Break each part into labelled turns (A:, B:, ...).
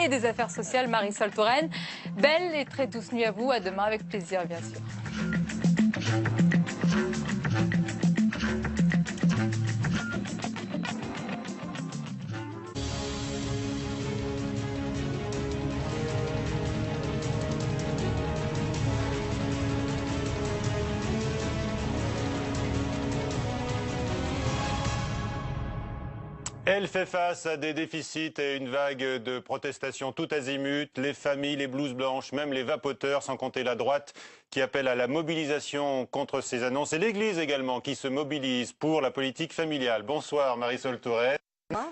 A: et des Affaires sociales, Marisol Touraine. Belle et très douce nuit à vous. À demain avec plaisir, bien sûr.
B: Elle fait face à des déficits et une vague de protestations tout azimut. Les familles, les blouses blanches, même les vapoteurs, sans compter la droite qui appelle à la mobilisation contre ces annonces. Et l'Église également qui se mobilise pour la politique familiale. Bonsoir Marisol Touraine,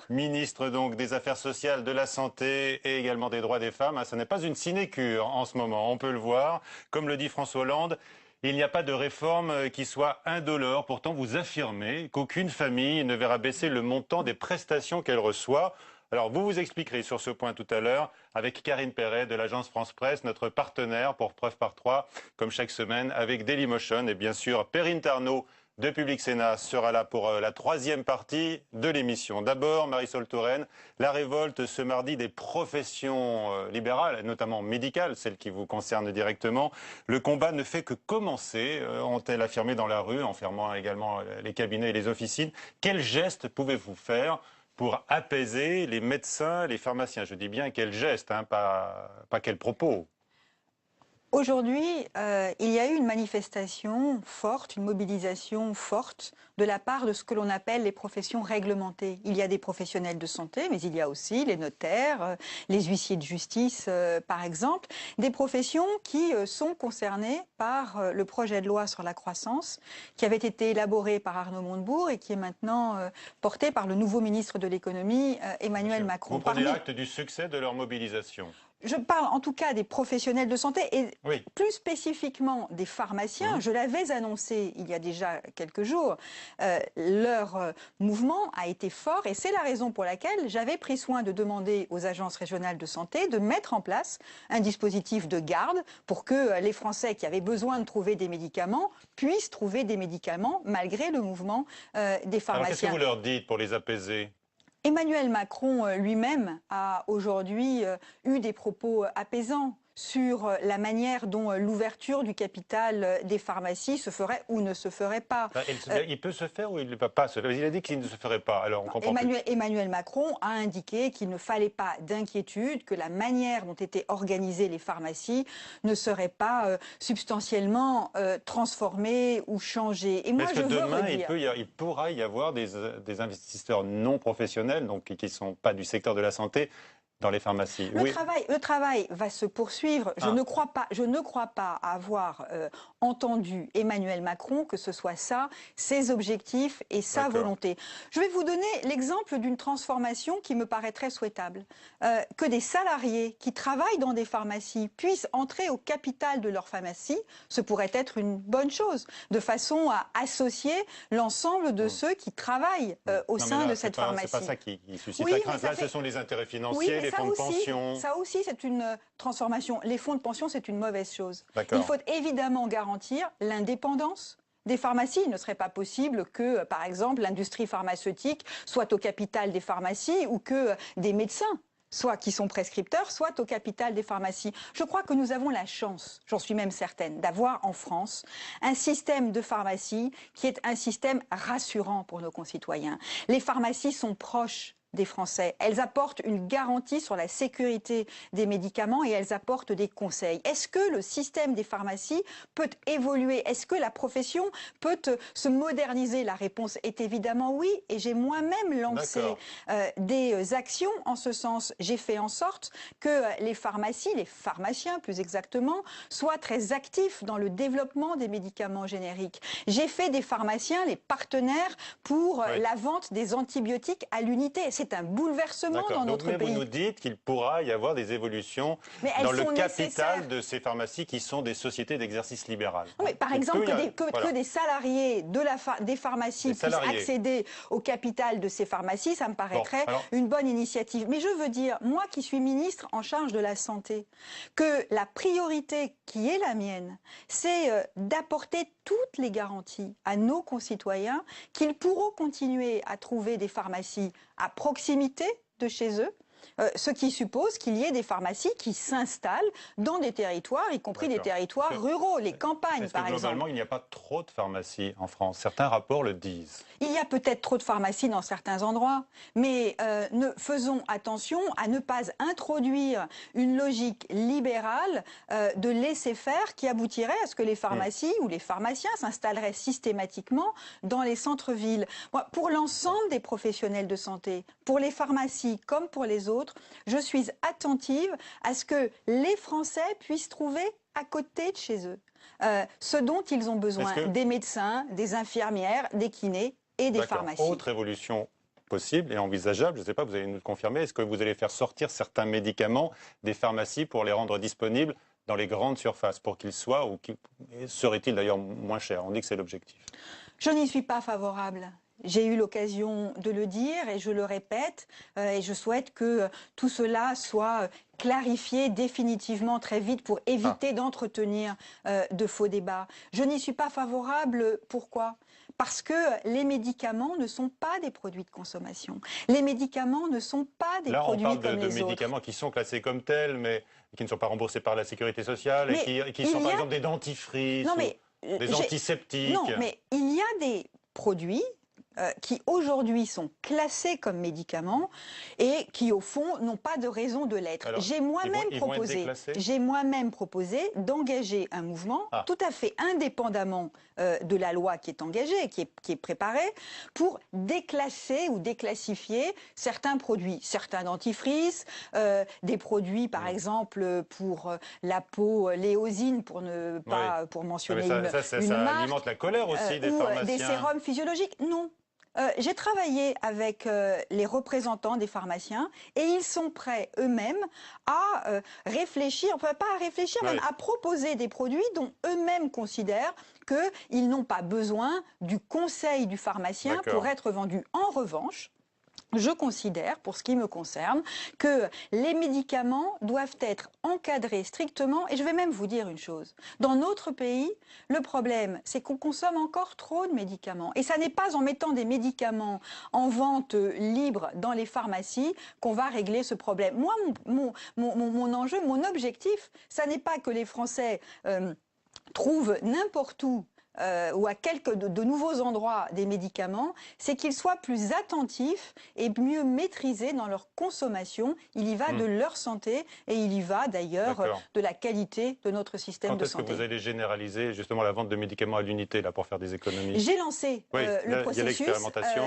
B: ministre donc des Affaires sociales, de la Santé et également des droits des femmes. Ce n'est pas une sinécure en ce moment, on peut le voir. Comme le dit François Hollande, il n'y a pas de réforme qui soit indolore. Pourtant, vous affirmez qu'aucune famille ne verra baisser le montant des prestations qu'elle reçoit. Alors, vous vous expliquerez sur ce point tout à l'heure avec Karine Perret de l'agence France Presse, notre partenaire pour Preuve par 3, comme chaque semaine, avec Dailymotion. Et bien sûr, Perrine Tarnot de Public Sénat sera là pour la troisième partie de l'émission. D'abord, Marisol Touraine, la révolte ce mardi des professions libérales, notamment médicales, celles qui vous concernent directement. Le combat ne fait que commencer, ont-elles affirmé dans la rue, en fermant également les cabinets et les officines. Quel geste pouvez-vous faire pour apaiser les médecins, les pharmaciens? Je dis bien quel geste, hein, pas quel propos.
C: Aujourd'hui, il y a eu une manifestation forte, une mobilisation forte de la part de ce que l'on appelle les professions réglementées. Il y a des professionnels de santé, mais il y a aussi les notaires, les huissiers de justice, par exemple, des professions qui sont concernées par le projet de loi sur la croissance qui avait été élaboré par Arnaud Montebourg et qui est maintenant porté par le nouveau ministre de l'économie, Emmanuel Macron.
B: Vous prenez acte du succès de leur mobilisation?
C: Je parle en tout cas des professionnels de santé et
B: oui,
C: plus spécifiquement des pharmaciens. Je l'avais annoncé il y a déjà quelques jours. Leur mouvement a été fort et c'est la raison pour laquelle j'avais pris soin de demander aux agences régionales de santé de mettre en place un dispositif de garde pour que les Français qui avaient besoin de trouver des médicaments puissent trouver des médicaments malgré le mouvement des pharmaciens.
B: Alors qu'est-ce que vous leur dites pour les apaiser ?
C: Emmanuel Macron lui-même a aujourd'hui eu des propos apaisants sur la manière dont l'ouverture du capital des pharmacies se ferait ou ne se ferait pas.
B: Il peut se faire ou il ne peut pas se faire? Il a dit qu'il ne se ferait pas, alors on comprend
C: Emmanuel Macron a indiqué qu'il ne fallait pas d'inquiétude, que la manière dont étaient organisées les pharmacies ne serait pas substantiellement transformée ou changée. Et moi,
B: est-ce que demain, il pourra y avoir des investisseurs non professionnels, donc qui ne sont pas du secteur de la santé, dans les pharmacies?
C: Le travail va se poursuivre. Je ne crois pas avoir entendu Emmanuel Macron que ce soit ça, ses objectifs et sa volonté. Je vais vous donner l'exemple d'une transformation qui me paraît très souhaitable. Que des salariés qui travaillent dans des pharmacies puissent entrer au capital de leur pharmacie, ce pourrait être une bonne chose, de façon à associer l'ensemble de ceux qui travaillent au sein de cette pharmacie.
B: C'est pas ça qui suscite la crainte. Là, ce sont les intérêts financiers, les fonds de pension.
C: Ça aussi, c'est une transformation. Les fonds de pension, c'est une mauvaise chose. Il faut évidemment garantir l'indépendance des pharmacies. Il ne serait pas possible que, par exemple, l'industrie pharmaceutique soit au capital des pharmacies ou que des médecins, soit qui sont prescripteurs, soit au capital des pharmacies. Je crois que nous avons la chance, j'en suis même certaine, d'avoir en France un système de pharmacie qui est un système rassurant pour nos concitoyens. Les pharmacies sont proches des Français. Elles apportent une garantie sur la sécurité des médicaments et elles apportent des conseils. Est-ce que le système des pharmacies peut évoluer? Est-ce que la profession peut se moderniser? La réponse est évidemment oui et j'ai moi-même lancé des actions en ce sens. J'ai fait en sorte que les pharmacies, les pharmaciens plus exactement, soient très actifs dans le développement des médicaments génériques. J'ai fait des pharmaciens les partenaires pour la vente des antibiotiques à l'unité. C'est un bouleversement dans notre pays.
B: Vous nous dites qu'il pourra y avoir des évolutions dans le capital de ces pharmacies qui sont des sociétés d'exercice libéral.
C: Non, mais par exemple, que des salariés des pharmacies puissent accéder au capital de ces pharmacies, ça me paraîtrait une bonne initiative. Mais je veux dire, moi qui suis ministre en charge de la santé, que la priorité qui est la mienne, c'est d'apporter toutes les garanties à nos concitoyens qu'ils pourront continuer à trouver des pharmacies à proximité de chez eux, ce qui suppose qu'il y ait des pharmacies qui s'installent dans des territoires, y compris des territoires ruraux, les campagnes par exemple.
B: Globalement, il n'y a pas trop de pharmacies en France. Certains rapports le disent.
C: Il y a peut-être trop de pharmacies dans certains endroits, mais faisons attention à ne pas introduire une logique libérale de laisser-faire qui aboutirait à ce que les pharmacies ou les pharmaciens s'installeraient systématiquement dans les centres-villes. Pour l'ensemble des professionnels de santé, pour les pharmacies comme pour les autres, je suis attentive à ce que les Français puissent trouver à côté de chez eux ce dont ils ont besoin, des médecins, des infirmières, des kinés et des pharmacies.
B: Autre évolution possible et envisageable, je ne sais pas, vous allez nous le confirmer, est-ce que vous allez faire sortir certains médicaments des pharmacies pour les rendre disponibles dans les grandes surfaces, pour qu'ils soient, ou seraient-ils d'ailleurs moins chers? On dit que c'est l'objectif.
C: Je n'y suis pas favorable. J'ai eu l'occasion de le dire et je le répète et je souhaite que tout cela soit clarifié définitivement très vite pour éviter d'entretenir de faux débats. Je n'y suis pas favorable, pourquoi ? Parce que les médicaments ne sont pas des produits de consommation. Les médicaments ne sont pas des produits comme les autres.
B: Là, on parle de médicaments qui sont classés comme tels, mais qui ne sont pas remboursés par la sécurité sociale et qui sont par exemple des dentifrices, des antiseptiques.
C: Non, mais il y a des produits qui aujourd'hui sont classés comme médicaments et qui au fond n'ont pas de raison de l'être. J'ai moi-même proposé d'engager un mouvement tout à fait indépendamment de la loi qui est engagée, qui est préparée, pour déclasser ou déclassifier certains produits, certains dentifrices, des produits par exemple pour la peau, l'éosine pour ne pas pour mentionner une marque,
B: ça alimente la colère aussi des pharmaciens.
C: Des sérums physiologiques, non. J'ai travaillé avec les représentants des pharmaciens et ils sont prêts eux-mêmes à réfléchir, enfin pas à réfléchir, même à proposer des produits dont eux-mêmes considèrent qu'ils n'ont pas besoin du conseil du pharmacien pour être vendus. En revanche, je considère, pour ce qui me concerne, que les médicaments doivent être encadrés strictement. Et je vais même vous dire une chose. Dans notre pays, le problème, c'est qu'on consomme encore trop de médicaments. Et ça n'est pas en mettant des médicaments en vente libre dans les pharmacies qu'on va régler ce problème. Moi, mon enjeu, mon objectif, ça n'est pas que les Français trouvent n'importe où ou à quelques de nouveaux endroits des médicaments, c'est qu'ils soient plus attentifs et mieux maîtrisés dans leur consommation. Il y va de leur santé et il y va d'ailleurs de la qualité de notre système de santé.
B: Quand est-ce que vous allez généraliser justement la vente de médicaments à l'unité là, pour faire des économies?
C: J'ai lancé le processus.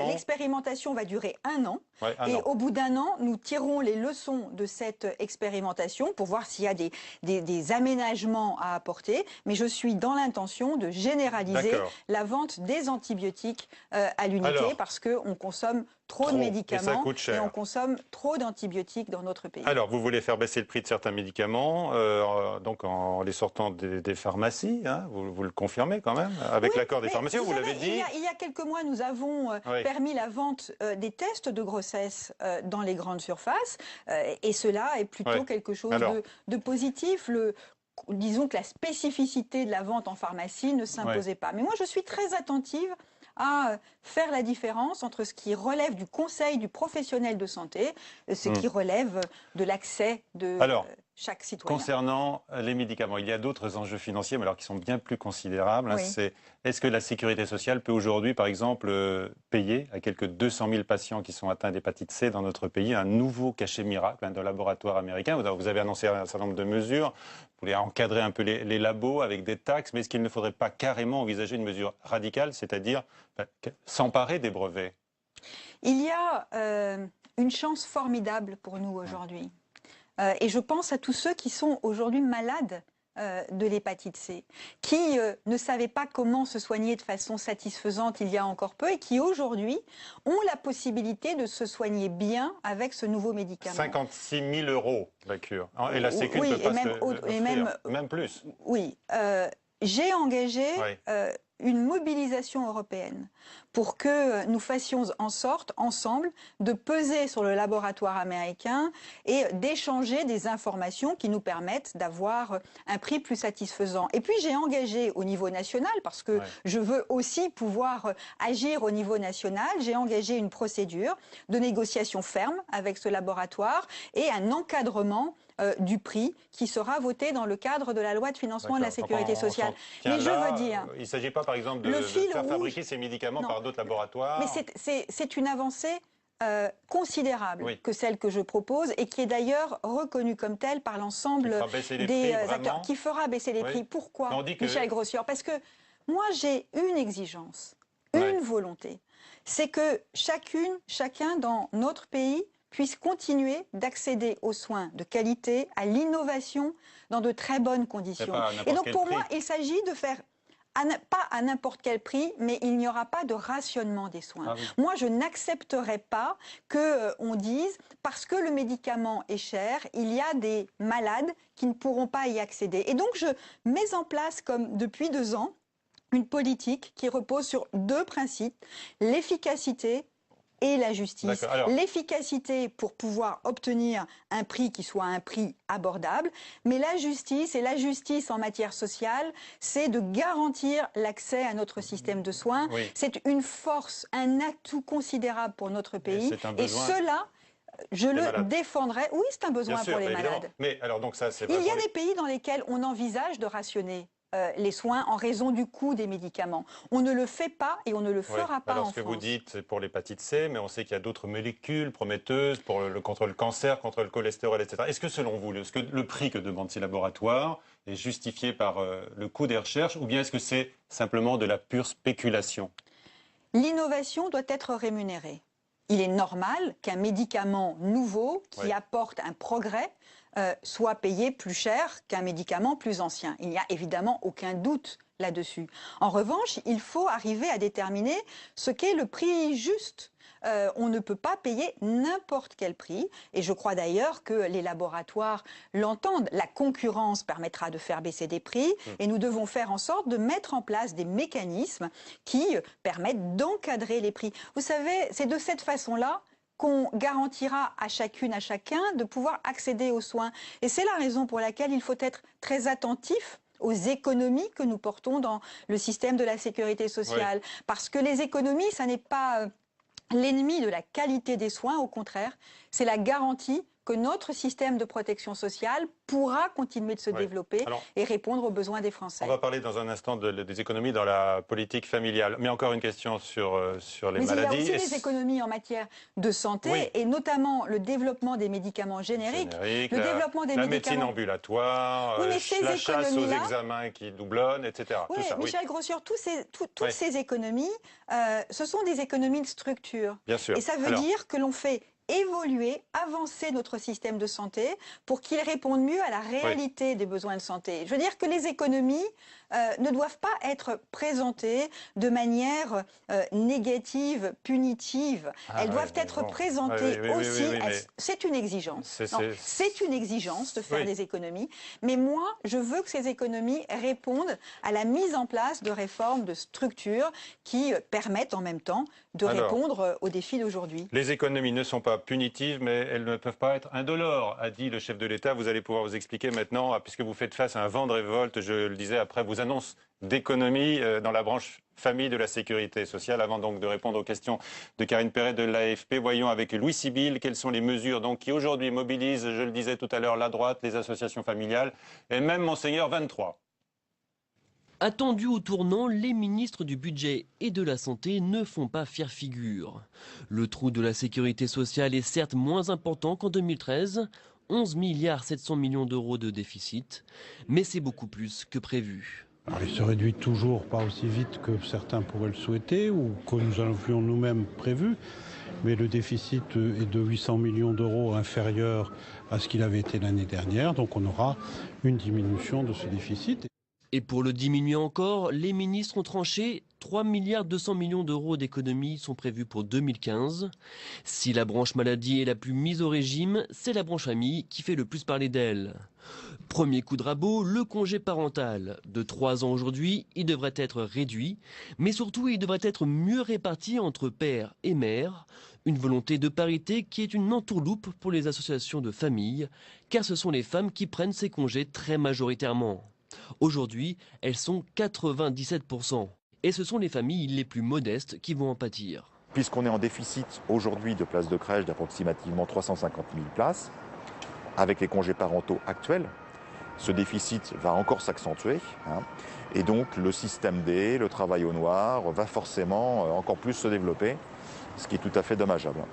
C: L'expérimentation va durer 1 an. Et au bout d'1 an, nous tirerons les leçons de cette expérimentation pour voir s'il y a des aménagements à apporter. Mais je suis dans l'intention de généraliser la vente des antibiotiques à l'unité parce qu'on consomme trop de médicaments et on consomme trop d'antibiotiques dans notre pays.
B: Alors, vous voulez faire baisser le prix de certains médicaments donc en les sortant des pharmacies, hein, vous le confirmez quand même, avec l'accord des pharmaciens, vous l'avez dit.
C: Il y a quelques mois, nous avons permis la vente des tests de grossesse dans les grandes surfaces et cela est plutôt quelque chose de positif. Disons que la spécificité de la vente en pharmacie ne s'imposait pas. Mais moi, je suis très attentive à faire la différence entre ce qui relève du conseil du professionnel de santé et ce qui relève de l'accès de chaque citoyen.
B: Concernant les médicaments, il y a d'autres enjeux financiers, mais alors qui sont bien plus considérables. Est-ce que la sécurité sociale peut aujourd'hui, par exemple, payer à quelques 200 000 patients qui sont atteints d'hépatite C dans notre pays un nouveau cachet miracle d'un laboratoire américain? Vous avez annoncé un certain nombre de mesures. Vous voulez encadrer un peu les labos avec des taxes, mais est-ce qu'il ne faudrait pas carrément envisager une mesure radicale, c'est-à-dire s'emparer des brevets?
C: Il y a une chance formidable pour nous aujourd'hui. Et je pense à tous ceux qui sont aujourd'hui malades de l'hépatite C, qui ne savaient pas comment se soigner de façon satisfaisante il y a encore peu et qui aujourd'hui ont la possibilité de se soigner bien avec ce nouveau médicament.
B: 56 000 € la cure. Et la Sécu ne peut pas se l'offrir. Même plus.
C: Oui. J'ai engagé une mobilisation européenne pour que nous fassions en sorte, ensemble, de peser sur le laboratoire américain et d'échanger des informations qui nous permettent d'avoir un prix plus satisfaisant. Et puis j'ai engagé au niveau national, parce que je veux aussi pouvoir agir au niveau national, j'ai engagé une procédure de négociation ferme avec ce laboratoire et un encadrement du prix qui sera voté dans le cadre de la loi de financement de la sécurité sociale.
B: Mais je veux dire... Il ne s'agit pas, par exemple, de faire fabriquer ces médicaments par d'autres laboratoires.
C: Mais c'est une avancée considérable que celle que je propose et qui est d'ailleurs reconnue comme telle par l'ensemble des acteurs. Qui fera baisser les prix. Pourquoi, Michel Grossior? Parce que moi, j'ai une exigence, une volonté. C'est que chacun dans notre pays puisse continuer d'accéder aux soins de qualité, à l'innovation, dans de très bonnes conditions. Et donc pour moi, il s'agit de faire, pas à n'importe quel prix, mais il n'y aura pas de rationnement des soins. Moi, je n'accepterai pas qu'on dise, parce que le médicament est cher, il y a des malades qui ne pourront pas y accéder. Et donc je mets en place, comme depuis 2 ans, une politique qui repose sur 2 principes, l'efficacité et la justice. L'efficacité pour pouvoir obtenir un prix qui soit un prix abordable, mais la justice, et la justice en matière sociale, c'est de garantir l'accès à notre système de soins. C'est une force, un atout considérable pour notre pays. Et cela, je le défendrai. Oui, c'est un besoin pour les malades.
B: Mais alors, donc ça,
C: il y a des pays dans lesquels on envisage de rationner les soins en raison du coût des médicaments. On ne le fait pas et on ne le fera pas en France.
B: Ce que vous dites, c'est pour l'hépatite C, mais on sait qu'il y a d'autres molécules prometteuses contre le cancer, contre le cholestérol, etc. Est-ce que selon vous, le prix que demandent ces laboratoires est justifié par le coût des recherches, ou bien est-ce que c'est simplement de la pure spéculation?
C: L'innovation doit être rémunérée. Il est normal qu'un médicament nouveau qui apporte un progrès soit payé plus cher qu'un médicament plus ancien. Il n'y a évidemment aucun doute là-dessus. En revanche, il faut arriver à déterminer ce qu'est le prix juste. On ne peut pas payer n'importe quel prix, et je crois d'ailleurs que les laboratoires l'entendent. La concurrence permettra de faire baisser des prix, et nous devons faire en sorte de mettre en place des mécanismes qui permettent d'encadrer les prix. Vous savez, c'est de cette façon-là qu'on garantira à chacune, à chacun de pouvoir accéder aux soins. Et c'est la raison pour laquelle il faut être très attentif aux économies que nous portons dans le système de la sécurité sociale. Parce que les économies, ça n'est pas l'ennemi de la qualité des soins, au contraire, c'est la garantie que notre système de protection sociale pourra continuer de se développer et répondre aux besoins des Français.
B: On va parler dans un instant des économies dans la politique familiale. Mais encore une question sur les maladies.
C: Il y a aussi des économies en matière de santé, et notamment le développement des médicaments génériques.
B: La médecine ambulatoire, la chasse aux examens qui doublonnent, etc.
C: Oui, Michel Grossior, toutes ces économies, ce sont des économies de structure.
B: Bien sûr.
C: Et ça veut dire que l'on fait évoluer, avancer notre système de santé pour qu'il réponde mieux à la réalité des besoins de santé. Je veux dire que les économies ne doivent pas être présentées de manière négative, punitive. Elles doivent être présentées aussi. C'est une exigence. C'est une exigence de faire des économies. Mais moi, je veux que ces économies répondent à la mise en place de réformes de structures qui permettent en même temps de répondre aux défis d'aujourd'hui.
B: Les économies ne sont pas punitives, mais elles ne peuvent pas être indolores, a dit le chef de l'État. Vous allez pouvoir vous expliquer maintenant, puisque vous faites face à un vent de révolte, je le disais, après vos annonces d'économies dans la branche famille de la sécurité sociale. Avant donc de répondre aux questions de Karine Perret de l'AFP, voyons avec Louis Sibylle quelles sont les mesures donc, qui aujourd'hui mobilisent, je le disais tout à l'heure, la droite, les associations familiales et même Monseigneur 23.
D: Attendus au tournant, les ministres du budget et de la santé ne font pas fière figure. Le trou de la sécurité sociale est certes moins important qu'en 2013, 11 milliards 700 millions d'euros de déficit, mais c'est beaucoup plus que prévu.
E: Alors, il se réduit toujours pas aussi vite que certains pourraient le souhaiter ou que nous avions nous-mêmes prévu, mais le déficit est de 800 millions d'euros inférieur à ce qu'il avait été l'année dernière, donc on aura une diminution de ce déficit.
D: Et pour le diminuer encore, les ministres ont tranché. 3,2 milliards d'euros d'économies sont prévus pour 2015. Si la branche maladie est la plus mise au régime, c'est la branche famille qui fait le plus parler d'elle. Premier coup de rabot, le congé parental. De 3 ans aujourd'hui, il devrait être réduit, mais surtout il devrait être mieux réparti entre père et mère. Une volonté de parité qui est une entourloupe pour les associations de familles, car ce sont les femmes qui prennent ces congés très majoritairement. Aujourd'hui, elles sont 97%. Et ce sont les familles les plus modestes qui vont en pâtir.
F: Puisqu'on est en déficit aujourd'hui de places de crèche d'approximativement 350 000 places, avec les congés parentaux actuels, ce déficit va encore s'accentuer. Et donc le système D, le travail au noir, va forcément encore plus se développer, ce qui est tout à fait dommageable.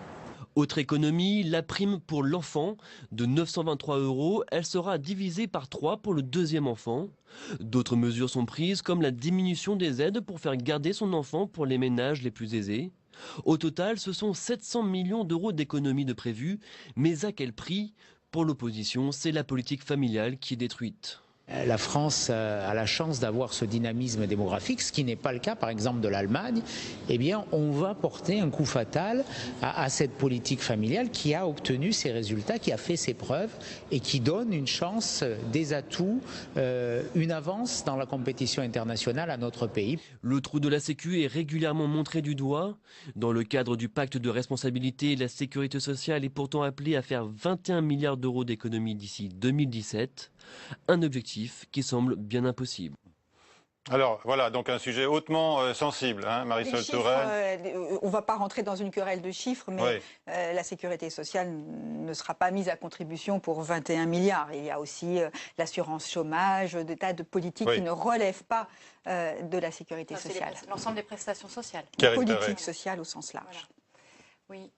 D: Autre économie, la prime pour l'enfant de 923 €, elle sera divisée par 3 pour le deuxième enfant. D'autres mesures sont prises comme la diminution des aides pour faire garder son enfant pour les ménages les plus aisés. Au total, ce sont 700 millions d'euros d'économies de prévues, mais à quel prix? Pour l'opposition, c'est la politique familiale qui est détruite.
G: La France a la chance d'avoir ce dynamisme démographique, ce qui n'est pas le cas par exemple de l'Allemagne. Eh bien, on va porter un coup fatal à cette politique familiale qui a obtenu ses résultats, qui a fait ses preuves et qui donne une chance, des atouts, une avance dans la compétition internationale à notre pays.
D: Le trou de la Sécu est régulièrement montré du doigt. Dans le cadre du pacte de responsabilité, la sécurité sociale est pourtant appelée à faire 21 milliards d'euros d'économies d'ici 2017. Un objectif qui semble bien impossible.
B: Alors voilà, donc un sujet hautement sensible, Marisol Touraine.
C: On ne va pas rentrer dans une querelle de chiffres, mais oui. La sécurité sociale ne sera pas mise à contribution pour 21 milliards. Il y a aussi l'assurance chômage, des tas de politiques qui ne relèvent pas de la sécurité sociale.
A: L'ensemble des prestations sociales.
C: Politique sociale au sens large.
A: Voilà.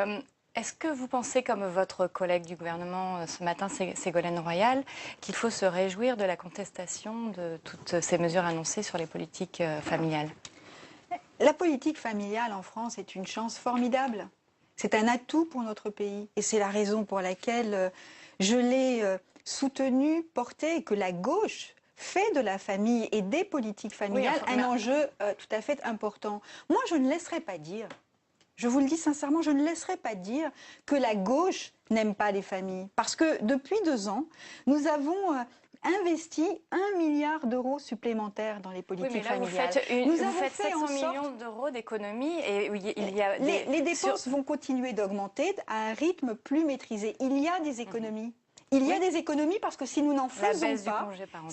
A: Oui. Est-ce que vous pensez, comme votre collègue du gouvernement ce matin, Ségolène Royal, qu'il faut se réjouir de la contestation de toutes ces mesures annoncées sur les politiques familiales?
C: La politique familiale en France est une chance formidable. C'est un atout pour notre pays. Et c'est la raison pour laquelle je l'ai soutenue, portée, et que la gauche fait de la famille et des politiques familiales un enjeu tout à fait important. Moi, je ne laisserai pas dire... Je vous le dis sincèrement, je ne laisserai pas dire que la gauche n'aime pas les familles. Parce que depuis 2 ans, nous avons investi 1 milliard d'euros supplémentaires dans les politiques familiales.
A: Vous faites 700 millions d'euros d'économies et il y a
C: les dépenses vont continuer d'augmenter à un rythme plus maîtrisé. Il y a des économies. Il y a des économies parce que si nous n'en faisons pas,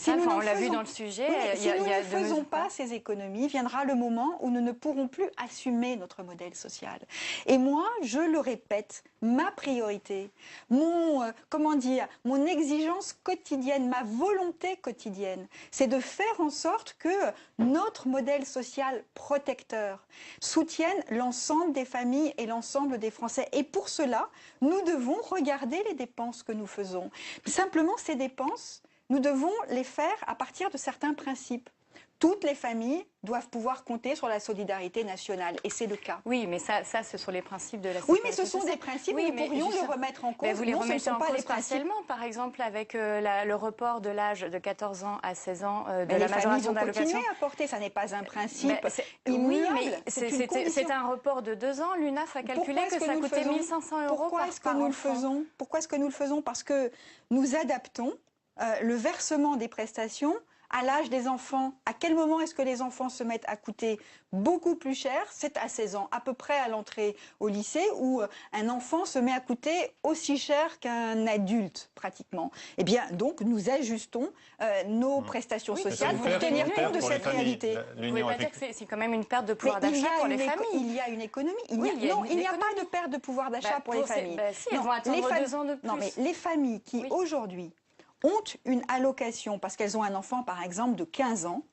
A: on l'a vu dans le sujet,
C: si nous ne faisons pas ces économies, viendra le moment où nous ne pourrons plus assumer notre modèle social. Et moi, je le répète, ma priorité, mon exigence quotidienne, ma volonté quotidienne, c'est de faire en sorte que notre modèle social protecteur soutienne l'ensemble des familles et l'ensemble des Français. Et pour cela, nous devons regarder les dépenses que nous faisons. Simplement, ces dépenses, nous devons les faire à partir de certains principes. Toutes les familles doivent pouvoir compter sur la solidarité nationale, et c'est le cas.
A: Oui, mais ça, ce sont les principes de la
C: Oui,
A: sécurité
C: mais ce sont des principes, nous pourrions les remettre en cause.
A: Mais vous les remettez en cause partiellement, par exemple, avec le report de l'âge de 14 ans à 16 ans de la majoration d'allocation.
C: Continuer à porter, ça n'est pas un principe
A: immuable. Oui, mais c'est un report de 2 ans. L'UNAF a calculé que ça coûtait 1 500 €
C: Pourquoi est-ce que nous le faisons? Pourquoi est-ce que nous le faisons? Parce que nous adaptons le versement des prestations à l'âge des enfants. À quel moment est-ce que les enfants se mettent à coûter beaucoup plus cher? C'est à 16 ans, à peu près à l'entrée au lycée, où un enfant se met à coûter aussi cher qu'un adulte, pratiquement. Eh bien, donc, nous ajustons nos prestations sociales pour tenir compte de cette réalité.
A: Vous ne pouvez pas dire que c'est quand même une perte de pouvoir d'achat pour les familles?
C: Il y a une économie. Non, il n'y a pas de perte de pouvoir d'achat pour les familles.
A: Si, elles vont attendre 2 ans de plus.
C: Non, mais les familles qui, aujourd'hui, ont une allocation parce qu'elles ont un enfant, par exemple, de 15 ans,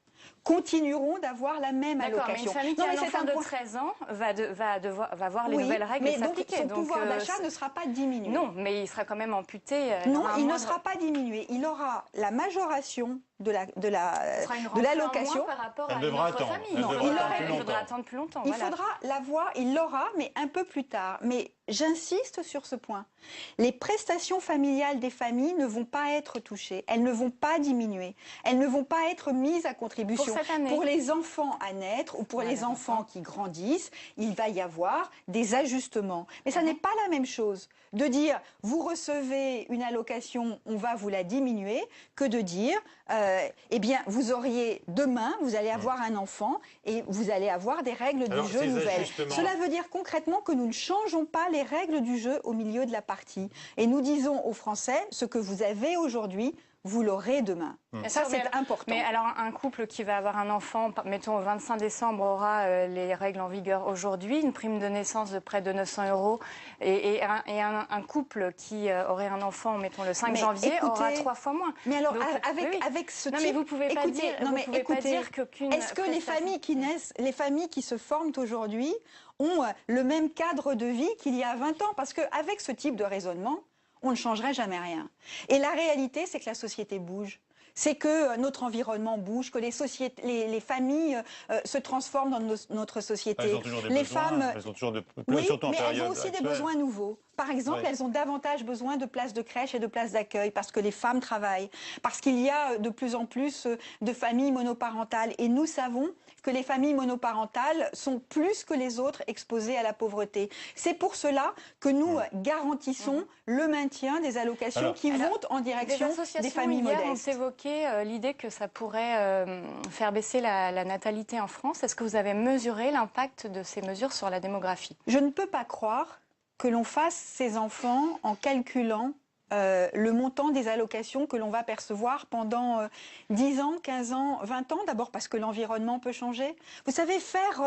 C: continueront d'avoir la même allocation.
A: Mais une famille qui a un enfant de 13 ans va voir les nouvelles règles s'appliquer.
C: Donc son pouvoir d'achat ne sera pas diminué.
A: Non, mais il sera quand même amputé.
C: Non, il ne sera pas diminué. Il aura la majoration de l'allocation.
B: Elle devra attendre.
A: Il faudra attendre plus longtemps.
C: Il faudra l'avoir, il l'aura, mais un peu plus tard. Mais j'insiste sur ce point. Les prestations familiales des familles ne vont pas être touchées. Elles ne vont pas diminuer. Elles ne vont pas être mises à contribution. Pour les enfants à naître ou pour les enfants qui grandissent, il va y avoir des ajustements. Mais ça n'est pas la même chose de dire vous recevez une allocation, on va vous la diminuer, que de dire eh bien vous auriez demain, vous allez avoir un enfant et vous allez avoir des règles du jeu nouvelles. Cela veut dire concrètement que nous ne changeons pas les règles du jeu au milieu de la partie. Et nous disons aux Français, ce que vous avez aujourd'hui, vous l'aurez demain. Ça, c'est important.
A: Mais alors, un couple qui va avoir un enfant, mettons au 25 décembre, aura les règles en vigueur aujourd'hui, une prime de naissance de près de 900 €, et un couple qui aurait un enfant, mettons le 5 janvier, aura 3 fois moins.
C: Mais alors, avec ce type...
A: Non, mais vous pouvez pas dire qu'aucune...
C: Est-ce que les familles qui naissent, les familles qui se forment aujourd'hui, ont le même cadre de vie qu'il y a 20 ans? Parce qu'avec ce type de raisonnement, on ne changerait jamais rien. Et la réalité, c'est que la société bouge. C'est que notre environnement bouge, que les familles se transforment dans notre société.
B: Elles ont toujours des besoins, elles ont toujours surtout en
C: mais elles ont aussi
B: actuelle.
C: des besoins nouveaux. Par exemple, elles ont davantage besoin de places de crèche et de places d'accueil parce que les femmes travaillent, parce qu'il y a de plus en plus de familles monoparentales. Et nous savons que les familles monoparentales sont plus que les autres exposées à la pauvreté. C'est pour cela que nous garantissons le maintien des allocations qui vont en direction des familles modestes.
A: Ont évoqué l'idée que ça pourrait faire baisser la natalité en France. Est-ce que vous avez mesuré l'impact de ces mesures sur la démographie?
C: Je ne peux pas croire que l'on fasse ces enfants en calculant le montant des allocations que l'on va percevoir pendant 10 ans, 15 ans, 20 ans. D'abord parce que l'environnement peut changer. Vous savez, faire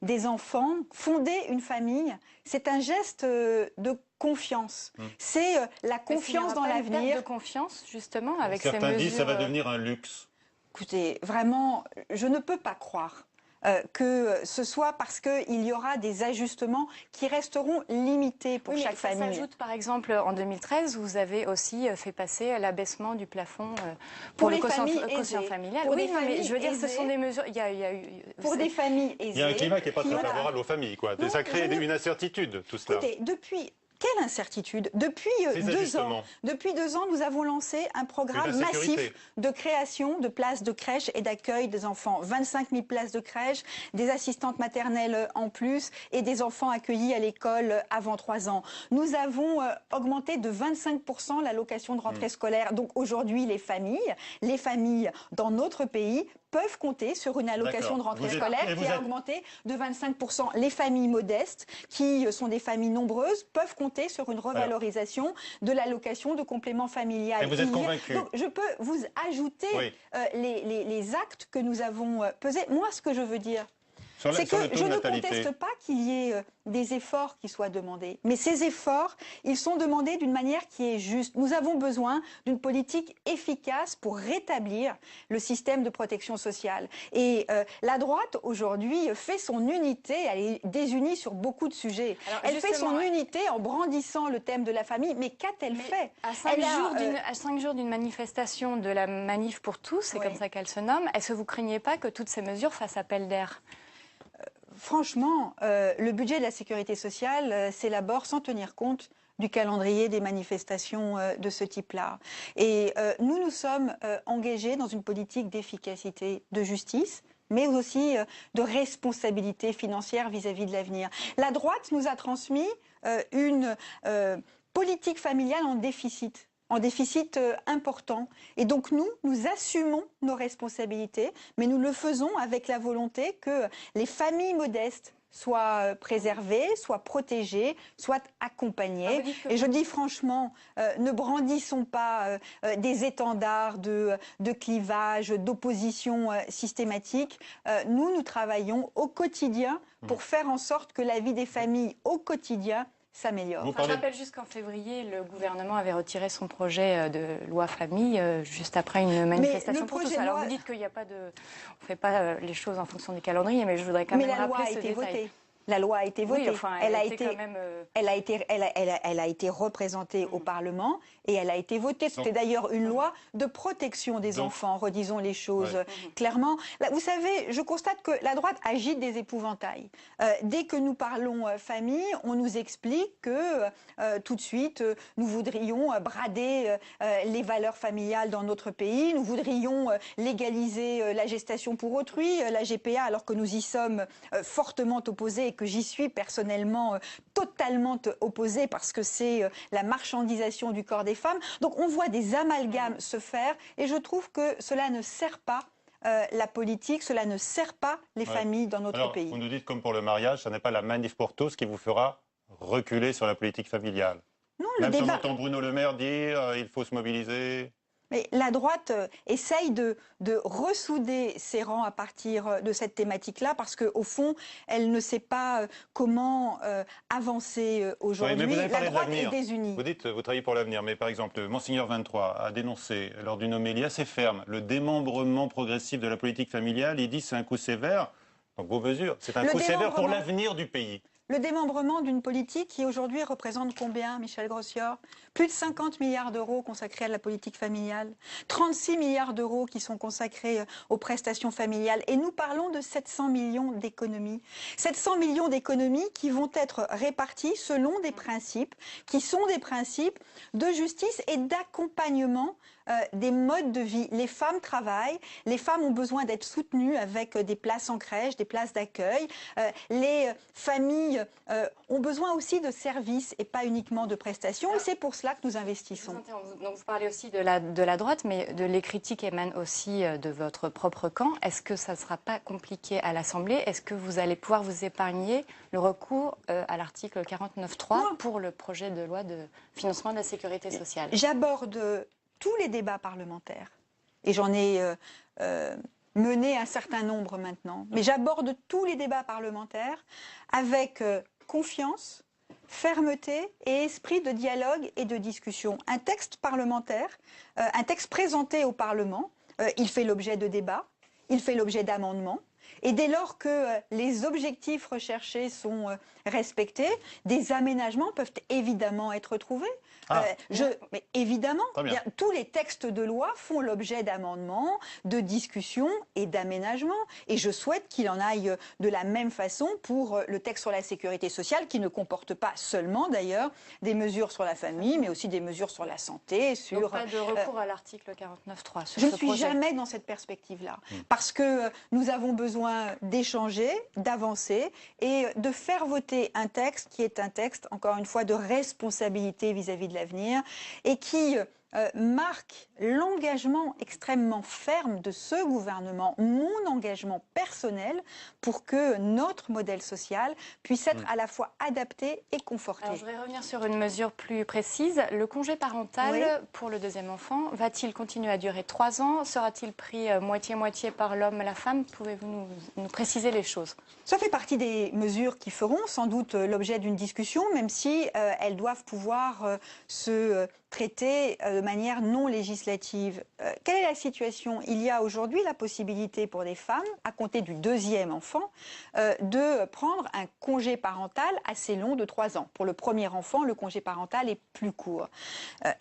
C: des enfants, fonder une famille, c'est un geste de confiance. C'est la confiance dans l'avenir.
A: Une perte de confiance, justement, avec ces mesures.
B: Certains disent que ça va devenir un luxe.
C: Écoutez, vraiment, je ne peux pas croire que ce soit parce qu'il y aura des ajustements qui resteront limités pour chaque famille.
A: Ça s'ajoute, par exemple, en 2013, vous avez aussi fait passer l'abaissement du plafond pour le quotient familial.
C: Oui, mais
A: je veux dire, ce sont des mesures...
C: Pour des familles aisées...
B: Il y a un climat qui n'est pas très favorable aux familles, quoi. Ça crée une incertitude, tout cela.
C: Écoutez, depuis... Quelle incertitude? Depuis 2 ans, nous avons lancé un programme massif de création de places de crèche et d'accueil des enfants. 25 000 places de crèche, des assistantes maternelles en plus et des enfants accueillis à l'école avant 3 ans. Nous avons augmenté de 25% l'allocation de rentrée scolaire. Donc aujourd'hui, les familles dans notre pays peuvent compter sur une allocation de rentrée scolaire qui a augmenté de 25%. Les familles modestes, qui sont des familles nombreuses, peuvent compter sur une revalorisation de l'allocation de complément familial.
B: Et vous êtes convaincu?
C: Donc, je peux vous ajouter les actes que nous avons pesés. Moi, ce que je veux dire, c'est que je ne conteste pas qu'il y ait des efforts qui soient demandés. Mais ces efforts, ils sont demandés d'une manière qui est juste. Nous avons besoin d'une politique efficace pour rétablir le système de protection sociale. Et la droite, aujourd'hui, fait son unité. Elle est désunie sur beaucoup de sujets. Elle fait son unité en brandissant le thème de la famille. Mais qu'a-t-elle fait?
A: À 5 jours d'une manifestation de la Manif pour tous, c'est comme ça qu'elle se nomme, est-ce que vous ne craignez pas que toutes ces mesures fassent appel d'air?
C: Franchement, le budget de la sécurité sociale s'élabore sans tenir compte du calendrier des manifestations de ce type-là. Et nous sommes engagés dans une politique d'efficacité, de justice, mais aussi de responsabilité financière vis-à-vis de l'avenir. La droite nous a transmis une politique familiale en déficit important. Et donc nous assumons nos responsabilités, mais nous le faisons avec la volonté que les familles modestes soient préservées, soient protégées, soient accompagnées. Et je dis franchement, ne brandissons pas des étendards de clivage, d'opposition systématique. Nous travaillons au quotidien pour faire en sorte que la vie des familles au quotidien s'améliore.
A: Je rappelle juste qu'en février, le gouvernement avait retiré son projet de loi famille juste après une manifestation pour tous. Alors vous dites qu'il n'y a pas de... On ne fait pas les choses en fonction du calendrier, mais je voudrais quand même rappeler ce détail.
C: La loi a été votée.
A: Oui, enfin, elle
C: a été représentée au Parlement et elle a été votée. C'était d'ailleurs une loi de protection des enfants, redisons les choses clairement. Là, vous savez, je constate que la droite agite des épouvantails. Dès que nous parlons famille, on nous explique que tout de suite, nous voudrions brader les valeurs familiales dans notre pays, nous voudrions légaliser la gestation pour autrui, la GPA, alors que nous y sommes fortement opposés et que j'y suis personnellement totalement opposée parce que c'est la marchandisation du corps des femmes. Donc on voit des amalgames se faire et je trouve que cela ne sert pas la politique, cela ne sert pas les familles dans notre pays.
B: Vous nous dites comme pour le mariage, ce n'est pas la manif pour tous qui vous fera reculer sur la politique familiale.
C: Non,
B: Même si on entend Bruno Le Maire dire il faut se mobiliser.
C: Mais la droite essaye de ressouder ses rangs à partir de cette thématique-là parce qu'au fond, elle ne sait pas comment avancer aujourd'hui.
B: Oui,
C: la droite est désunie.
B: Vous dites vous travaillez pour l'avenir, mais par exemple, Monseigneur 23 a dénoncé lors d'une homélie assez ferme le démembrement progressif de la politique familiale. Il dit c'est un coup sévère. Donc vos mesures, c'est un coup sévère pour l'avenir du pays.
C: Le démembrement d'une politique qui aujourd'hui représente combien, Michel Grossior? Plus de 50 milliards d'euros consacrés à la politique familiale, 36 milliards d'euros qui sont consacrés aux prestations familiales. Et nous parlons de 700 millions d'économies. 700 millions d'économies qui vont être réparties selon des principes qui sont des principes de justice et d'accompagnement des modes de vie. Les femmes travaillent, les femmes ont besoin d'être soutenues avec des places en crèche, des places d'accueil. Les familles ont besoin aussi de services et pas uniquement de prestations. Et c'est pour cela que nous investissons.
A: Donc vous parlez aussi de la droite, mais les critiques émanent aussi de votre propre camp. Est-ce que ça ne sera pas compliqué à l'Assemblée? Est-ce que vous allez pouvoir vous épargner le recours à l'article 49.3 pour le projet de loi de financement de la sécurité sociale?
C: J'aborde tous les débats parlementaires, et j'en ai mené un certain nombre maintenant, mais j'aborde tous les débats parlementaires avec confiance, fermeté et esprit de dialogue et de discussion. Un texte parlementaire, un texte présenté au Parlement, il fait l'objet de débats, il fait l'objet d'amendements, et dès lors que les objectifs recherchés sont respectés, des aménagements peuvent évidemment être trouvés. Mais évidemment, tous les textes de loi font l'objet d'amendements, de discussions et d'aménagements. Et je souhaite qu'il en aille de la même façon pour le texte sur la sécurité sociale, qui ne comporte pas seulement d'ailleurs des mesures sur la famille, mais aussi des mesures sur la santé.
A: Donc pas de recours à l'article 49.3 sur
C: Je
A: ce
C: ne suis
A: projet.
C: jamais dans cette perspective-là, parce que nous avons besoin d'échanger, d'avancer et de faire voter un texte qui est un texte, encore une fois, de responsabilité vis-à-vis de l'avenir et qui marque l'engagement extrêmement ferme de ce gouvernement, mon engagement personnel pour que notre modèle social puisse être à la fois adapté et conforté.
A: Alors, je voudrais revenir sur une mesure plus précise. Le congé parental pour le deuxième enfant, va-t-il continuer à durer 3 ans? Sera-t-il pris moitié-moitié par l'homme et la femme? Pouvez-vous nous préciser les choses?
C: Ça fait partie des mesures qui feront sans doute l'objet d'une discussion, même si elles doivent pouvoir se traiter de manière non législative. Quelle est la situation? Il y a aujourd'hui la possibilité pour des femmes, à compter du deuxième enfant, de prendre un congé parental assez long de 3 ans. Pour le premier enfant, le congé parental est plus court.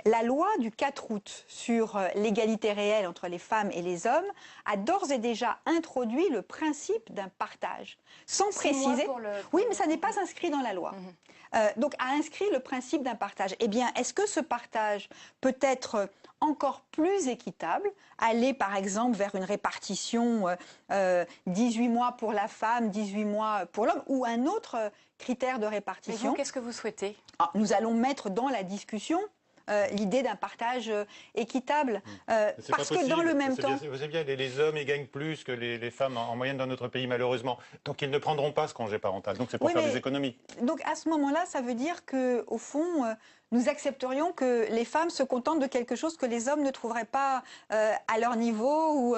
C: La loi du 4 août sur l'égalité réelle entre les femmes et les hommes a d'ores et déjà introduit le principe d'un partage. Sans préciser... Oui, mais ça n'est pas inscrit dans la loi. Donc, a inscrit le principe d'un partage. Eh bien, est-ce que ce partage peut être encore plus équitable, aller par exemple vers une répartition 18 mois pour la femme, 18 mois pour l'homme, ou un autre critère de répartition?
A: Et vous, qu'est-ce que vous souhaitez?
C: Nous allons mettre dans la discussion l'idée d'un partage équitable. Parce que dans le même temps...
B: Vous savez bien, les hommes ils gagnent plus que les femmes en moyenne dans notre pays, malheureusement. Donc ils ne prendront pas ce congé parental. Donc c'est pour faire des économies.
C: Donc à ce moment-là, ça veut dire qu'au fond, nous accepterions que les femmes se contentent de quelque chose que les hommes ne trouveraient pas à leur niveau ou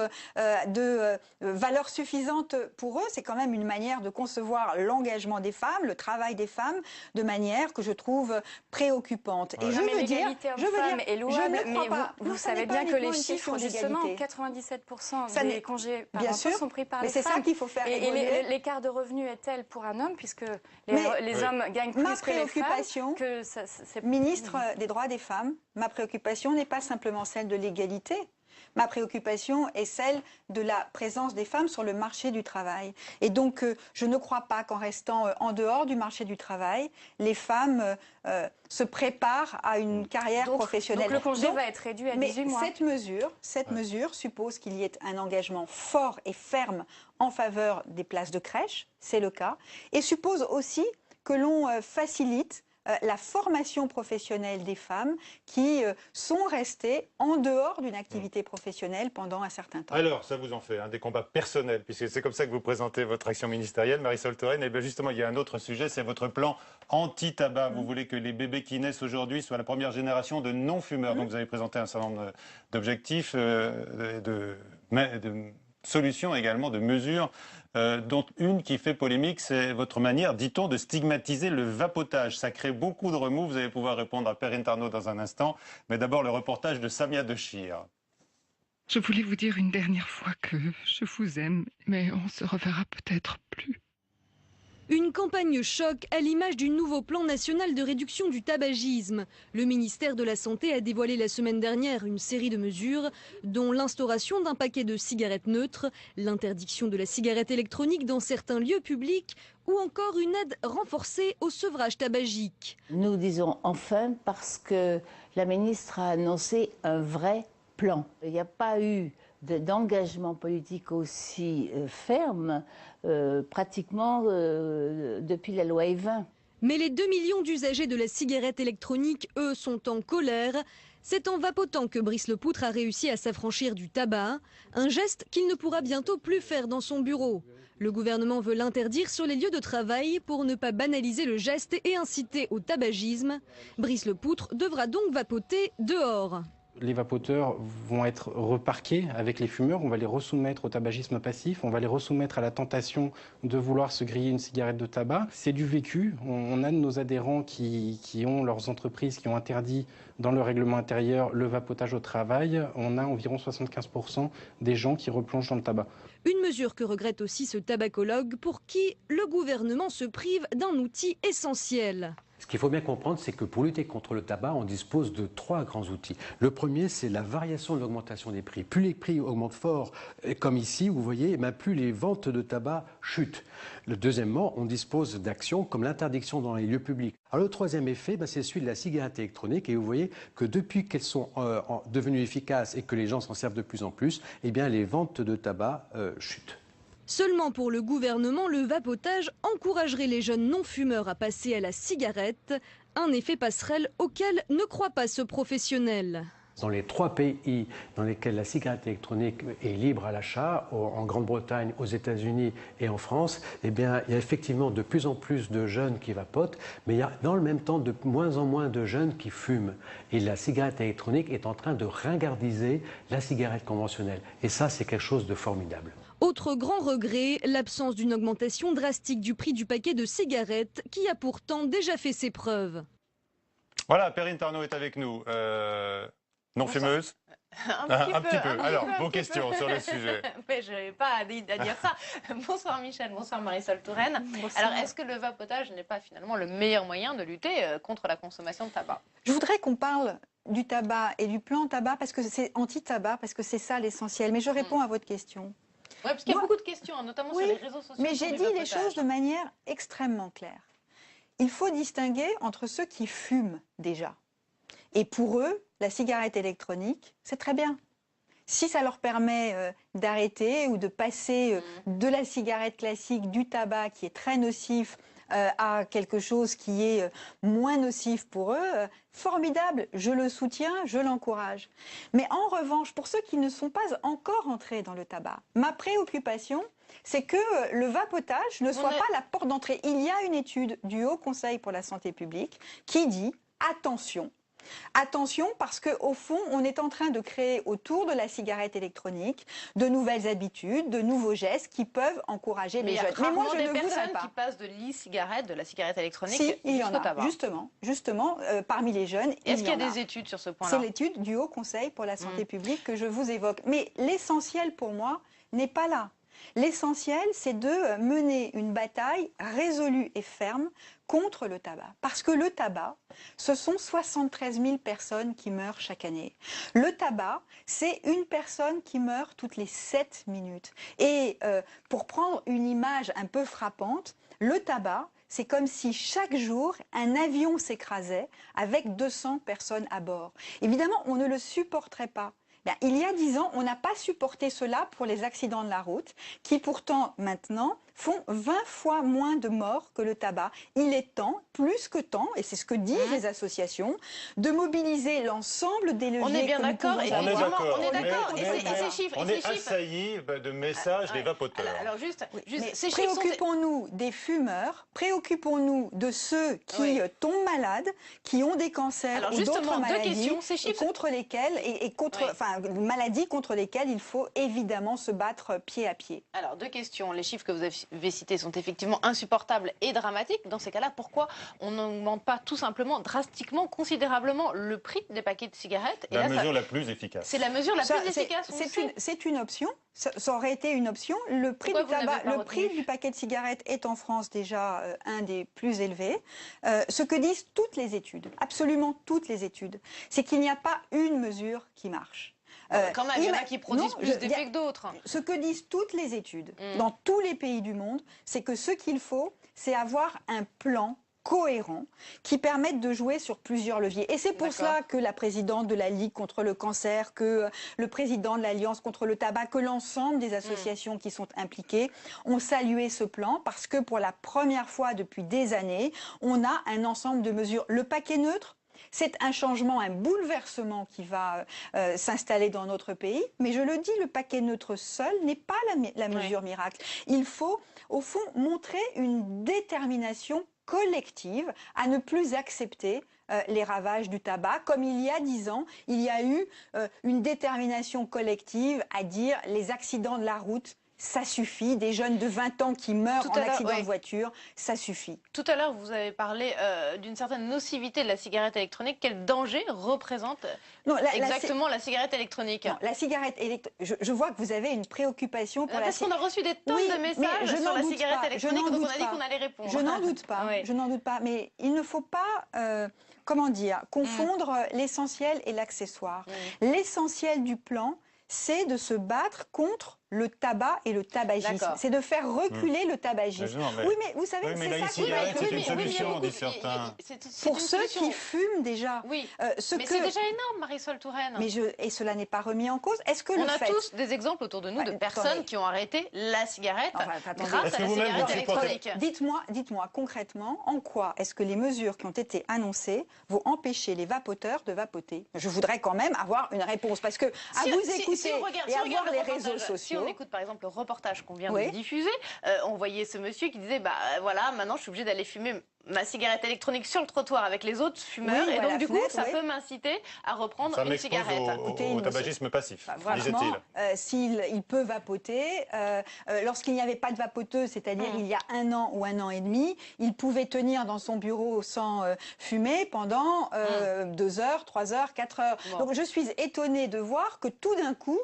C: de valeur suffisante pour eux. C'est quand même une manière de concevoir l'engagement des femmes, le travail des femmes, de manière que je trouve préoccupante.
A: Ouais. Et je veux dire, est louable, mais vous savez bien que les chiffres, justement, 97% des congés parentaux sont pris par les femmes.
C: Mais c'est ça qu'il faut faire évoluer.
A: Et l'écart de revenus est tel pour un homme, puisque les hommes gagnent plus que les femmes, que c'est
C: ministre des droits des femmes, ma préoccupation n'est pas simplement celle de l'égalité. Ma préoccupation est celle de la présence des femmes sur le marché du travail. Et donc, je ne crois pas qu'en restant en dehors du marché du travail, les femmes se préparent à une carrière professionnelle.
A: Donc, le congé va être réduit à 18 mois.
C: Cette mesure suppose qu'il y ait un engagement fort et ferme en faveur des places de crèche, c'est le cas, et suppose aussi que l'on facilite la formation professionnelle des femmes qui sont restées en dehors d'une activité professionnelle pendant un certain temps.
B: Alors, ça vous en fait des combats personnels, puisque c'est comme ça que vous présentez votre action ministérielle, Marisol Touraine. Et bien justement, il y a un autre sujet, c'est votre plan anti-tabac. Vous voulez que les bébés qui naissent aujourd'hui soient la première génération de non-fumeurs. Donc vous avez présenté un certain nombre d'objectifs, de solutions également, de mesures, dont une qui fait polémique, c'est votre manière, dit-on, de stigmatiser le vapotage. Ça crée beaucoup de remous. Vous allez pouvoir répondre à Perrine Tarnot dans un instant. Mais d'abord, le reportage de Samia Dechir.
H: Je voulais vous dire une dernière fois que je vous aime, mais on se reverra peut-être plus.
I: Une campagne choc à l'image du nouveau plan national de réduction du tabagisme. Le ministère de la Santé a dévoilé la semaine dernière une série de mesures, dont l'instauration d'un paquet de cigarettes neutres, l'interdiction de la cigarette électronique dans certains lieux publics ou encore une aide renforcée au sevrage tabagique.
J: Nous disons enfin parce que la ministre a annoncé un vrai plan. Il n'y a pas eu d'engagement politique aussi ferme pratiquement depuis la loi E20.
I: Mais les 2 millions d'usagers de la cigarette électronique, eux, sont en colère. C'est en vapotant que Brice Lepoutre a réussi à s'affranchir du tabac, un geste qu'il ne pourra bientôt plus faire dans son bureau. Le gouvernement veut l'interdire sur les lieux de travail pour ne pas banaliser le geste et inciter au tabagisme. Brice Lepoutre devra donc vapoter dehors.
K: Les vapoteurs vont être reparqués avec les fumeurs, on va les resoumettre au tabagisme passif, on va les resoumettre à la tentation de vouloir se griller une cigarette de tabac. C'est du vécu, on a de nos adhérents qui ont leurs entreprises qui ont interdit dans le règlement intérieur le vapotage au travail. On a environ 75% des gens qui replongent dans le tabac.
I: Une mesure que regrette aussi ce tabacologue pour qui le gouvernement se prive d'un outil essentiel.
L: Ce qu'il faut bien comprendre, c'est que pour lutter contre le tabac, on dispose de 3 grands outils. Le premier, c'est la variation de l'augmentation des prix. Plus les prix augmentent fort, comme ici, vous voyez, plus les ventes de tabac chutent. Deuxièmement, on dispose d'actions comme l'interdiction dans les lieux publics. Alors, le troisième effet, c'est celui de la cigarette électronique. Et vous voyez que depuis qu'elles sont devenues efficaces et que les gens s'en servent de plus en plus, eh bien, les ventes de tabac chutent.
I: Seulement pour le gouvernement, le vapotage encouragerait les jeunes non-fumeurs à passer à la cigarette, un effet passerelle auquel ne croit pas ce professionnel.
L: Dans les 3 pays dans lesquels la cigarette électronique est libre à l'achat, en Grande-Bretagne, aux États-Unis et en France, eh bien, il y a effectivement de plus en plus de jeunes qui vapotent, mais il y a dans le même temps de moins en moins de jeunes qui fument. Et la cigarette électronique est en train de ringardiser la cigarette conventionnelle. Et ça, c'est quelque chose de formidable.
I: Autre grand regret, l'absence d'une augmentation drastique du prix du paquet de cigarettes qui a pourtant déjà fait ses preuves.
B: Voilà, Perrine Tarnot est avec nous. Non fumeuse? Un petit peu. Alors, vos questions sur le sujet.
M: Mais je n'avais pas à dire ça. Bonsoir Michel, bonsoir Marisol Touraine.
C: Bonsoir.
M: Alors, est-ce que le vapotage n'est pas finalement le meilleur moyen de lutter contre la consommation de tabac?
C: Je voudrais qu'on parle du tabac et du plan tabac, parce que c'est anti-tabac, parce que c'est ça l'essentiel. Mais je réponds à votre question.
M: Oui, parce qu'il y a beaucoup de questions, notamment sur les réseaux sociaux.
C: Mais j'ai dit les choses de manière extrêmement claire. Il faut distinguer entre ceux qui fument déjà. Et pour eux, la cigarette électronique, c'est très bien. Si ça leur permet d'arrêter ou de passer de la cigarette classique, du tabac qui est très nocif, à quelque chose qui est moins nocif pour eux, formidable, je le soutiens, je l'encourage. Mais en revanche, pour ceux qui ne sont pas encore entrés dans le tabac, ma préoccupation, c'est que le vapotage ne soit pas la porte d'entrée. Il y a une étude du Haut Conseil pour la santé publique qui dit attention. Attention parce qu'au fond, on est en train de créer autour de la cigarette électronique de nouvelles habitudes, de nouveaux gestes qui peuvent encourager les jeunes.
M: Mais moi, je ne voudrais pas. Qui passent de l'e-cigarette, de la cigarette électronique,
C: si, il y en a, justement, parmi les jeunes.
M: Est-ce qu'il y a des études sur ce point-là?
C: C'est l'étude du Haut Conseil pour la santé publique que je vous évoque. Mais l'essentiel pour moi n'est pas là. L'essentiel, c'est de mener une bataille résolue et ferme contre le tabac. Parce que le tabac, ce sont 73 000 personnes qui meurent chaque année. Le tabac, c'est une personne qui meurt toutes les 7 minutes. Et pour prendre une image un peu frappante, le tabac, c'est comme si chaque jour, un avion s'écrasait avec 200 personnes à bord. Évidemment, on ne le supporterait pas. Il y a 10 ans, on n'a pas supporté cela pour les accidents de la route, qui pourtant, maintenant, font 20 fois moins de morts que le tabac. Il est temps, plus que temps, et c'est ce que disent les associations, de mobiliser l'ensemble des leviers.
M: On est bien d'accord.
B: On est d'accord.
M: Et ces chiffres,
B: on est assaillis de messages des vapoteurs.
M: Alors juste
C: ces préoccupons-nous des fumeurs, préoccupons-nous de ceux qui tombent malades, qui ont des cancers ou d'autres maladies, contre lesquelles maladies contre lesquelles il faut évidemment se battre pied à pied.
M: Alors 2 questions. Les chiffres que vous avez cités sont effectivement insupportables et dramatiques. Dans ces cas-là, pourquoi on n'augmente pas tout simplement, drastiquement, considérablement le prix des paquets de cigarettes?
B: La mesure la plus efficace.
M: C'est la mesure la plus efficace.
C: C'est une option. Ça aurait été une option. Le prix du tabac, le prix du paquet de cigarettes est en France déjà un des plus élevés. Ce que disent toutes les études, absolument toutes les études, c'est qu'il n'y a pas une mesure qui marche.
M: Quand même, il y en a qui produisent plus d'effets que d'autres.
C: Ce que disent toutes les études, dans tous les pays du monde, c'est que ce qu'il faut, c'est avoir un plan cohérent qui permette de jouer sur plusieurs leviers. Et c'est pour cela que la présidente de la Ligue contre le cancer, que le président de l'Alliance contre le tabac, que l'ensemble des associations qui sont impliquées ont salué ce plan, parce que pour la première fois depuis des années, on a un ensemble de mesures. Le paquet neutre, c'est un changement, un bouleversement qui va s'installer dans notre pays. Mais je le dis, le paquet neutre seul n'est pas la mesure miracle. Il faut, au fond, montrer une détermination collective à ne plus accepter les ravages du tabac. Comme il y a 10 ans, il y a eu une détermination collective à dire les accidents de la route, ça suffit. Des jeunes de 20 ans qui meurent en accident de voiture, ça suffit.
M: Tout à l'heure, vous avez parlé d'une certaine nocivité de la cigarette électronique. Quel danger représente exactement la cigarette électronique?
C: Non, la cigarette électronique, je vois que vous avez une préoccupation pour
M: Parce qu'on a reçu des tonnes de messages sur la cigarette électronique, donc on a dit qu'on allait répondre.
C: Je n'en doute pas, je n'en doute pas. Mais il ne faut pas, comment dire, confondre l'essentiel et l'accessoire. L'essentiel du plan, c'est de se battre contre le tabac et le tabagisme. C'est de faire reculer le tabagisme. Oui, mais vous savez,
B: c'est ça.
C: C'est
B: une solution, disent certains.
C: Pour ceux qui fument déjà.
M: Oui, mais c'est déjà énorme, Marisol Touraine.
C: Et cela n'est pas remis en cause. Est-ce que
M: on a tous des exemples autour de nous de personnes qui ont arrêté la cigarette grâce à la cigarette électronique.
C: Dites-moi concrètement, en quoi est-ce que les mesures qui ont été annoncées vont empêcher les vapoteurs de vapoter? Je voudrais quand même avoir une réponse, parce que à vous écouter et à voir les réseaux sociaux.
M: Si on écoute par exemple le reportage qu'on vient de diffuser, on voyait ce monsieur qui disait voilà, maintenant je suis obligé d'aller fumer ma cigarette électronique sur le trottoir avec les autres fumeurs, et donc du coup ça peut m'inciter à reprendre une cigarette.
B: Au tabagisme passif,
C: disait-il. S'il peut vapoter, lorsqu'il n'y avait pas de vapoteuse, c'est-à-dire il y a 1 an ou 1 an et demi, il pouvait tenir dans son bureau sans fumer pendant 2 heures, 3 heures, 4 heures. Donc je suis étonnée de voir que tout d'un coup,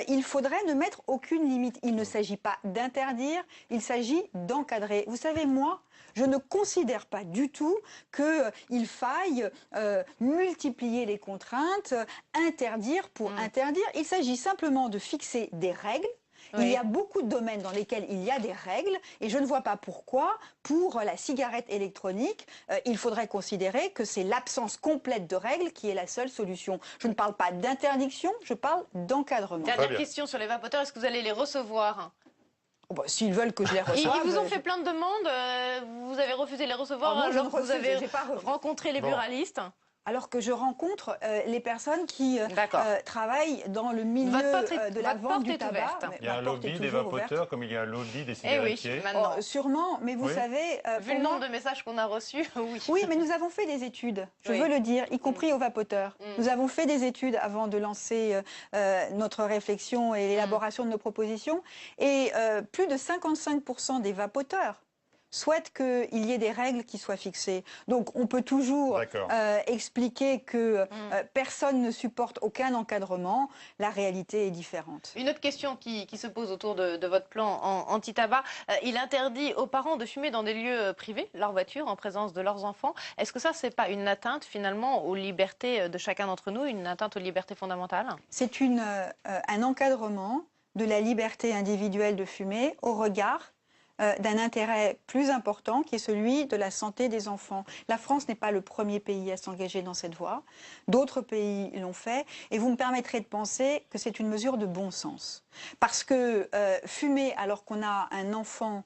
C: il faudrait ne mettre aucune limite. Il ne s'agit pas d'interdire, il s'agit d'encadrer. Vous savez, moi, je ne considère pas du tout qu'il faille multiplier les contraintes, interdire pour interdire. Il s'agit simplement de fixer des règles. Il y a beaucoup de domaines dans lesquels il y a des règles, et je ne vois pas pourquoi, pour la cigarette électronique, il faudrait considérer que c'est l'absence complète de règles qui est la seule solution. Je ne parle pas d'interdiction, je parle d'encadrement.
M: Dernière question sur les vapoteurs, est-ce que vous allez les recevoir?
C: S'ils veulent que je les reçoive...
M: Ils vous ont fait plein de demandes, vous avez refusé de les recevoir alors que vous avez rencontré les buralistes?
C: Alors que je rencontre les personnes qui travaillent dans le milieu de la vente du tabac.
B: Il y a un lobby des vapoteurs comme il y a un lobby des cigarettiers.
C: Oui, sûrement, mais vous savez...
M: Vu le nombre de messages qu'on a reçus, oui.
C: Oui, mais nous avons fait des études, je veux le dire, y compris aux vapoteurs. Nous avons fait des études avant de lancer notre réflexion et l'élaboration de nos propositions. Et plus de 55% des vapoteurs souhaitent qu'il y ait des règles qui soient fixées. Donc on peut toujours expliquer que personne ne supporte aucun encadrement. La réalité est différente.
M: Une autre question qui se pose autour de votre plan anti-tabac. Il interdit aux parents de fumer dans des lieux privés, leur voiture, en présence de leurs enfants. Est-ce que ça, c'est pas une atteinte finalement aux libertés de chacun d'entre nous, une atteinte aux libertés fondamentales?
C: C'est un encadrement de la liberté individuelle de fumer au regard d'un intérêt plus important qui est celui de la santé des enfants. La France n'est pas le premier pays à s'engager dans cette voie. D'autres pays l'ont fait. Et vous me permettrez de penser que c'est une mesure de bon sens. Parce que fumer alors qu'on a un enfant